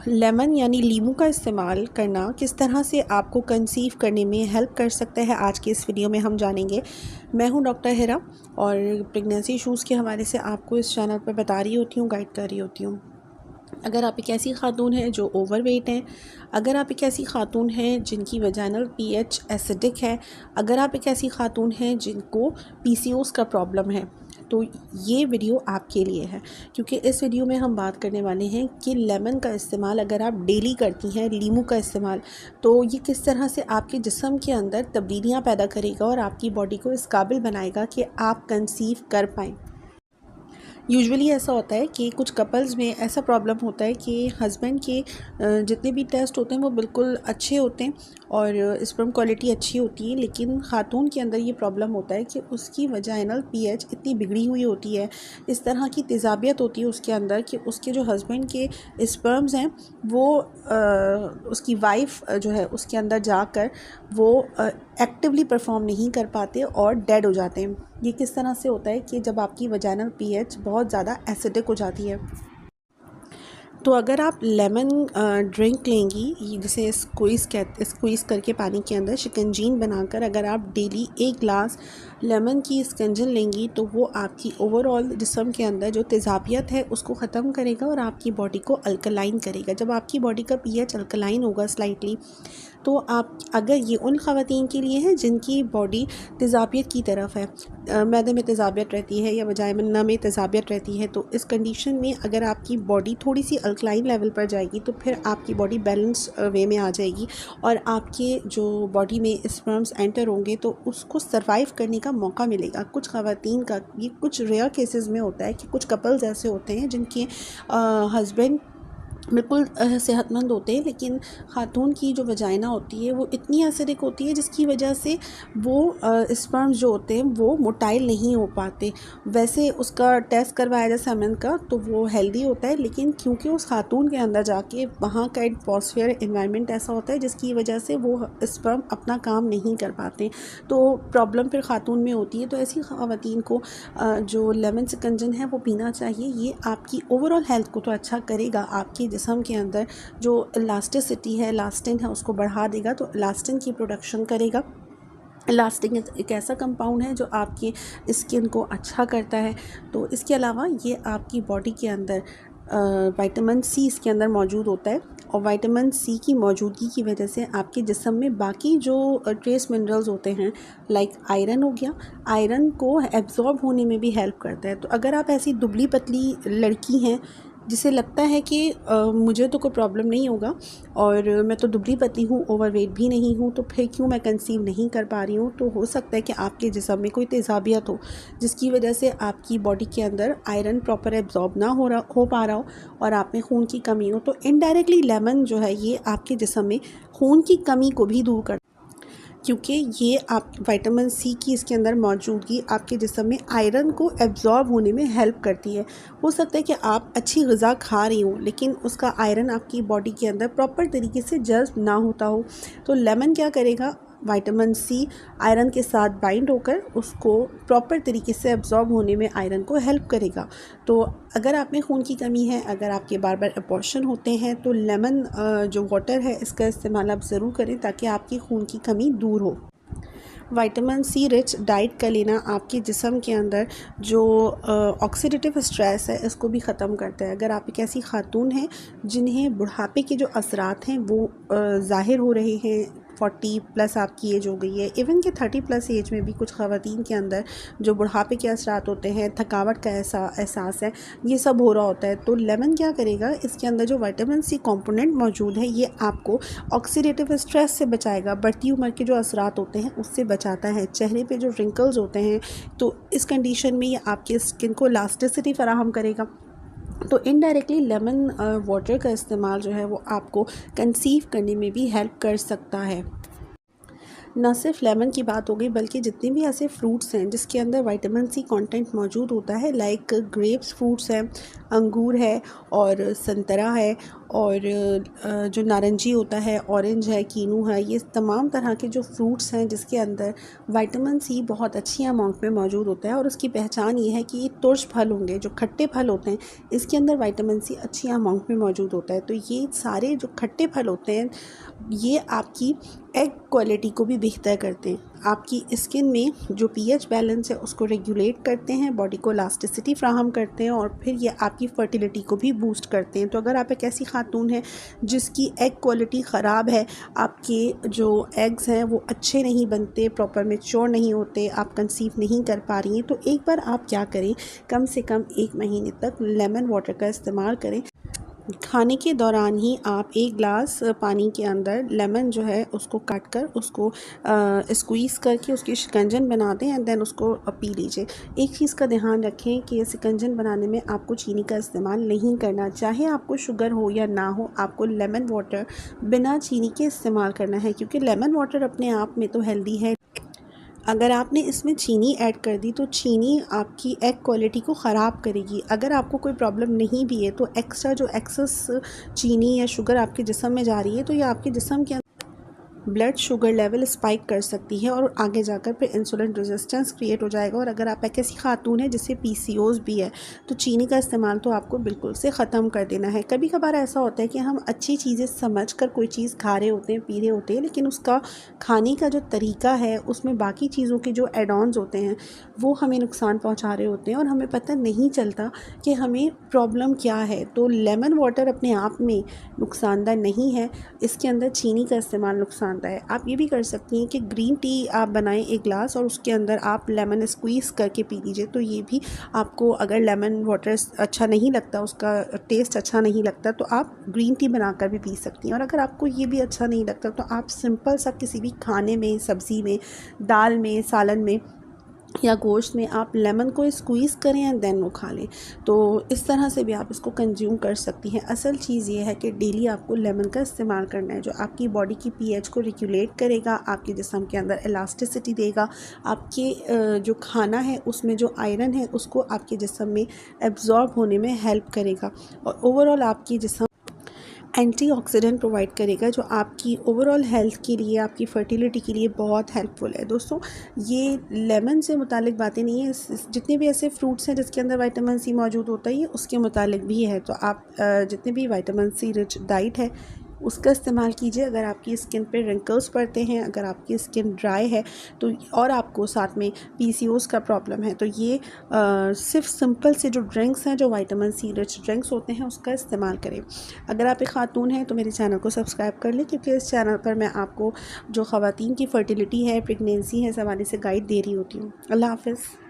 Lemon यानी लीमू का इस्तेमाल करना किस तरह से आपको कंसीव करने में हेल्प कर सकता है, आज के इस वीडियो में हम जानेंगे। मैं हूं डॉक्टर हिरा और प्रेगनेंसी इशूज़ के हवाले से आपको इस चैनल पर बता रही होती हूँ, गाइड कर रही होती हूँ। अगर आप एक ऐसी खातून हैं जो ओवरवेट हैं, अगर आप एक ऐसी खातून हैं जिनकी वजाइनल पीएच एसिडिक है, अगर आप एक ऐसी खातून हैं जिनको पीसीओएस का प्रॉब्लम है, तो ये वीडियो आपके लिए है। क्योंकि इस वीडियो में हम बात करने वाले हैं कि लेमन का इस्तेमाल अगर आप डेली करती हैं, लीमू का इस्तेमाल, तो ये किस तरह से आपके जिस्म के अंदर तब्दीलियाँ पैदा करेगा और आपकी बॉडी को इस काबिल बनाएगा कि आप कंसीव कर पाएँ। यूजुअली ऐसा होता है कि कुछ कपल्स में ऐसा प्रॉब्लम होता है कि हस्बैंड के जितने भी टेस्ट होते हैं वो बिल्कुल अच्छे होते हैं और स्पर्म क्वालिटी अच्छी होती है, लेकिन खातून के अंदर ये प्रॉब्लम होता है कि उसकी वजाइनल पीएच इतनी बिगड़ी हुई होती है, इस तरह की तेज़ाबियत होती है उसके अंदर कि उसके जो हस्बैंड के स्पर्म्स हैं वो उसकी वाइफ जो है उसके अंदर जाकर वो एक्टिवली परफॉर्म नहीं कर पाते और डेड हो जाते हैं। ये किस तरह से होता है कि जब आपकी वजाइनल पीएच बहुत ज़्यादा एसिडिक हो जाती है। तो अगर आप लेमन ड्रिंक लेंगी, जिसे स्क्वीज़ करके पानी के अंदर शिकंजीन बनाकर अगर आप डेली 1 गिलास लेमन की स्कंजन लेंगी, तो वो आपकी ओवरऑल जिस्म के अंदर जो तेज़ाबियत है उसको ख़त्म करेगा और आपकी बॉडी को अल्कलाइन करेगा। जब आपकी बॉडी का पीएच अल्कलाइन होगा स्लाइटली, तो आप अगर ये उन ख़वातीन के लिए है जिनकी बॉडी तेज़ाबियत की तरफ है, मैदे में तेज़ाबियत रहती है या वजाइना में तेज़ाबियत रहती है, तो इस कंडीशन में अगर आपकी बॉडी थोड़ी सी अल्कलाइन लेवल पर जाएगी तो फिर आपकी बॉडी बैलेंस वे में आ जाएगी और आपके जो बॉडी में स्पर्म्स एंटर होंगे तो उसको सर्वाइव करने का मौका मिलेगा। कुछ ख़वातीन का ये कुछ रेयर केसेस में होता है कि कुछ कपल्स ऐसे होते हैं जिनके हस्बैंड बिल्कुल सेहतमंद होते हैं, लेकिन खातून की जो वजाइना होती है वो इतनी एसिडिक होती है जिसकी वजह से वो स्पर्म्स जो होते हैं वो मोटाइल नहीं हो पाते। वैसे उसका टेस्ट करवाया जाए सेमेन का तो वो हेल्दी होता है, लेकिन क्योंकि उस खातून के अंदर जाके वहाँ का एटमॉस्फेयर एनवायरनमेंट ऐसा होता है जिसकी वजह से वो स्पर्म अपना काम नहीं कर पाते, तो प्रॉब्लम फिर खातून में होती है। तो ऐसी ख़वातीन को जो लेमन शिकंजन है वो पीना चाहिए। ये आपकी ओवरऑल हेल्थ को तो अच्छा करेगा, आपकी जिस्म के अंदर जो इलास्टिसिटी है, इलास्टिन है, उसको बढ़ा देगा, तो इलास्टिन की प्रोडक्शन करेगा। इलास्टिन एक ऐसा कंपाउंड है जो आपकी स्किन को अच्छा करता है। तो इसके अलावा ये आपकी बॉडी के अंदर विटामिन सी इसके अंदर मौजूद होता है और विटामिन सी की मौजूदगी की वजह से आपके जिस्म में बाकी जो ट्रेस मिनरल्स होते हैं, लाइक आयरन हो गया, आयरन को एब्जॉर्ब होने में भी हेल्प करता है। तो अगर आप ऐसी दुबली पतली लड़की हैं जिसे लगता है कि मुझे तो कोई प्रॉब्लम नहीं होगा और मैं तो दुबली पतली हूँ, ओवरवेट भी नहीं हूँ, तो फिर क्यों मैं कंसीव नहीं कर पा रही हूँ, तो हो सकता है कि आपके जिस्म में कोई तेज़ाबियत हो जिसकी वजह से आपकी बॉडी के अंदर आयरन प्रॉपर एब्जॉर्ब ना हो पा रहा हो और आप में खून की कमी हो। तो इनडायरेक्टली लेमन जो है ये आपके जिस्म में खून की कमी को भी दूर कर, क्योंकि ये आप विटामिन सी की इसके अंदर मौजूदगी आपके जिस्म में आयरन को एब्जॉर्ब होने में हेल्प करती है। हो सकता है कि आप अच्छी ग़िज़ा खा रही हो लेकिन उसका आयरन आपकी बॉडी के अंदर प्रॉपर तरीके से जज़्ब ना होता हो, तो लेमन क्या करेगा, विटामिन सी आयरन के साथ बाइंड होकर उसको प्रॉपर तरीके से एब्जॉर्ब होने में आयरन को हेल्प करेगा। तो अगर आप में खून की कमी है, अगर आपके बार बार अबॉर्शन होते हैं, तो लेमन जो वाटर है इसका इस्तेमाल आप ज़रूर करें ताकि आपकी खून की कमी दूर हो। विटामिन सी रिच डाइट का लेना आपके जिस्म के अंदर जो ऑक्सीडेटिव स्ट्रेस है इसको भी ख़त्म करता है। अगर आप एक ऐसी खातून हैं जिन्हें बुढ़ापे के जो असरात हैं वो ज़ाहिर हो रहे हैं, 40+ आपकी एज हो गई है, इवन कि 30+ एज में भी कुछ ख़वातीन के अंदर जो बुढ़ापे के असरात होते हैं, थकावट का ऐसा एहसास है, ये सब हो रहा होता है, तो लेमन क्या करेगा, इसके अंदर जो विटामिन सी कंपोनेंट मौजूद है ये आपको ऑक्सीडेटिव स्ट्रेस से बचाएगा, बढ़ती उम्र के जो असरात होते हैं उससे बचाता है, चेहरे पे जो रिंकल्स होते हैं, तो इस कंडीशन में ये आपकी स्किन को इलास्टिसिटी फ़राहम करेगा। तो इनडायरेक्टली लेमन वाटर का इस्तेमाल जो है वो आपको कंसीव करने में भी हेल्प कर सकता है। न सिर्फ लेमन की बात हो गई बल्कि जितने भी ऐसे फ्रूट्स हैं जिसके अंदर विटामिन सी कंटेंट मौजूद होता है, लाइक ग्रेप्स फ्रूट्स हैं, अंगूर है और संतरा है और जो नारंगी होता है, ऑरेंज है, कीनू है, ये तमाम तरह के जो फ्रूट्स हैं जिसके अंदर विटामिन सी बहुत अच्छी अमाउंट में मौजूद होता है। और उसकी पहचान ये है कि ये तुर्श फल होंगे, जो खट्टे फल होते हैं, इसके अंदर विटामिन सी अच्छी अमाउंट में मौजूद होता है। तो ये सारे जो खट्टे फल होते हैं ये आपकी एग क्वालिटी को भी बेहतर करते हैं, आपकी स्किन में जो पीएच बैलेंस है उसको रेगुलेट करते हैं, बॉडी को इलास्टिसिटी फ्राहम करते हैं, और फिर ये आपकी फर्टिलिटी को भी बूस्ट करते हैं। तो अगर आप एक ऐसी खातून हैं जिसकी एग क्वालिटी ख़राब है, आपके जो एग्स हैं वो अच्छे नहीं बनते, प्रॉपर मैच्योर नहीं होते, आप कंसीव नहीं कर पा रही हैं, तो एक बार आप क्या करें, कम से कम 1 महीने तक लेमन वाटर का इस्तेमाल करें। खाने के दौरान ही आप 1 गिलास पानी के अंदर लेमन जो है उसको काट कर उसको स्क्वीज़ करके उसकी शिकंजन बना दें एंड देन उसको पी लीजिए। एक चीज़ का ध्यान रखें कि ये शिकंजन बनाने में आपको चीनी का इस्तेमाल नहीं करना, चाहे आपको शुगर हो या ना हो, आपको लेमन वाटर बिना चीनी के इस्तेमाल करना है, क्योंकि लेमन वाटर अपने आप में तो हेल्दी है। अगर आपने इसमें चीनी ऐड कर दी तो चीनी आपकी एग क्वालिटी को ख़राब करेगी। अगर आपको कोई प्रॉब्लम नहीं भी है तो एक्स्ट्रा जो एक्सेस चीनी या शुगर आपके जिस्म में जा रही है तो ये आपके जिस्म के ब्लड शुगर लेवल स्पाइक कर सकती है और आगे जाकर फिर इंसुलिन रेजिस्टेंस क्रिएट हो जाएगा। और अगर आप एक ऐसी खातून है जिससे पीसीओएस भी है तो चीनी का इस्तेमाल तो आपको बिल्कुल से ख़त्म कर देना है। कभी कभार ऐसा होता है कि हम अच्छी चीज़ें समझकर कोई चीज़ खा रहे होते हैं, पी रहे होते हैं, लेकिन उसका खाने का जो तरीका है उसमें बाकी चीज़ों के जो एड ऑन्स होते हैं वो हमें नुकसान पहुँचा रहे होते हैं और हमें पता नहीं चलता कि हमें प्रॉब्लम क्या है। तो लेमन वाटर अपने आप में नुकसानदायक नहीं है, इसके अंदर चीनी का इस्तेमाल नुकसान है। आप ये भी कर सकती हैं कि ग्रीन टी आप बनाएं 1 गिलास और उसके अंदर आप लेमन स्क्वीज़ करके पी लीजिए। तो ये भी आपको, अगर लेमन वाटर अच्छा नहीं लगता, उसका टेस्ट अच्छा नहीं लगता, तो आप ग्रीन टी बनाकर भी पी सकती हैं। और अगर आपको ये भी अच्छा नहीं लगता तो आप सिंपल सा किसी भी खाने में, सब्ज़ी में, दाल में, सालन में या गोश्त में आप लेमन को स्क्वीज़ करें एंड देन वो खा लें। तो इस तरह से भी आप इसको कंज्यूम कर सकती हैं। असल चीज़ ये है कि डेली आपको लेमन का इस्तेमाल करना है, जो आपकी बॉडी की पीएच को रेगुलेट करेगा, आपके जिस्म के अंदर इलास्टिसिटी देगा, आपके जो खाना है उसमें जो आयरन है उसको आपके जिस्म में एब्जॉर्ब होने में हेल्प करेगा, और ओवरऑल आपकी जिस्म एंटीऑक्सीडेंट प्रोवाइड करेगा, जो आपकी ओवरऑल हेल्थ के लिए, आपकी फर्टिलिटी के लिए बहुत हेल्पफुल है। दोस्तों, ये लेमन से मुतालिक बातें नहीं है, जितने भी ऐसे फ्रूट्स हैं जिसके अंदर विटामिन सी मौजूद होता है ये उसके मुतालिक भी है। तो आप जितने भी विटामिन सी रिच डाइट है उसका इस्तेमाल कीजिए। अगर आपकी स्किन पे रिंकल्स पड़ते हैं, अगर आपकी स्किन ड्राई है तो, और आपको साथ में पीसीओएस का प्रॉब्लम है, तो ये सिर्फ सिंपल से जो ड्रिंक्स हैं, जो विटामिन सी रिच ड्रिंक्स होते हैं, उसका इस्तेमाल करें। अगर आप एक खातून हैं तो मेरे चैनल को सब्सक्राइब कर लें, क्योंकि इस चैनल पर मैं आपको जो ख़वातीन की फ़र्टिलिटी है, प्रेगनेंसी है, इस हवाले से गाइड दे रही होती हूँ। अल्लाह हाफ़िज़।